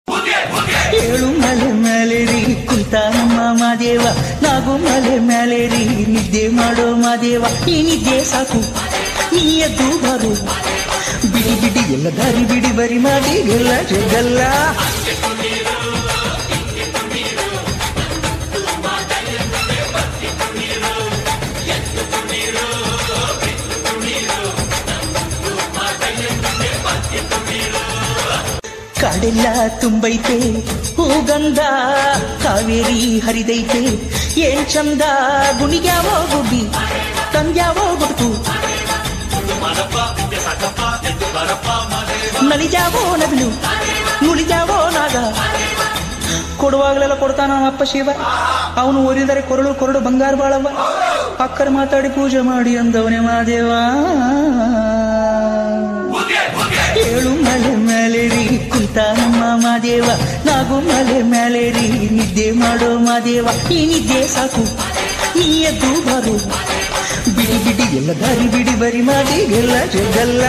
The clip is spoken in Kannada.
ಏಳು ಮಲೆ ಮೇಲೇರಿ ಕುಂತ ನಮ್ಮ ಮಾದೇವ, ನಾಗು ಮಲೆ ಮೇಲೇರಿ ನಿದ್ದೆ ಮಾಡೋ ಮಾದೇವ. ಈ ನಿದ್ದೆ ಸಾಕು ನೀ ಎದ್ದು ಬಾರು, ಬಿಡಿ ಬಿಡಿ ಎಲ್ಲ ದಾರಿ ಬಿಡಿ ಬರಿ ಮಾದಿಗೆಲ್ಲ ಜಗಲ್ಲ. ಕಾಡೆಲ್ಲ ತುಂಬೈತೆ ಹೂಗಂಧ, ಕಾವೇರಿ ಹರಿದೈತೆ ಏನ್ ಚಂದ. ಗುಣಿಗ್ಯಾವೋ ಗುಡ್ಡಿ ತಂದ್ಯಾವೋ ಗುಡ್ತು, ನಲಿಜಾವೋ ನವಿಲು ನುಲಿಜಾವೋ ನಾಗ. ಕೊಡುವಾಗಲೆಲ್ಲ ಕೊಡ್ತಾನ ಅಪ್ಪ ಶಿವ, ಅವನು ಓದಿದರೆ ಕೊರಳು ಕೊರಡು ಬಂಗಾರ ಬಾಳವ. ಅಕ್ಕರ್ ಮಾತಾಡಿ ಪೂಜೆ ಮಾಡಿ ಅಂದವನೇ ಮಾದೇವ. ಏಳು ಮಲೆ ಮೇಲೇರಿ ಕುಂತ ನಮ್ಮ ಮಾದೇವ, ನಾಗು ಮಲೆ ಮೇಲೇರಿ ನಿದ್ದೆ ಮಾಡೋ ಮಾದೇವ. ಈ ನಿದ್ದೆ ಸಾಕು ನೀ ಎದ್ದು ಬಾರು, ಬಿಡಿ ಬಿಡಿ ಎಲ್ಲ ದಾರಿ ಬಿಡಿ ಬರಿ ಮಾದಿಗೆಲ್ಲ ಜಗಲ್ಲ.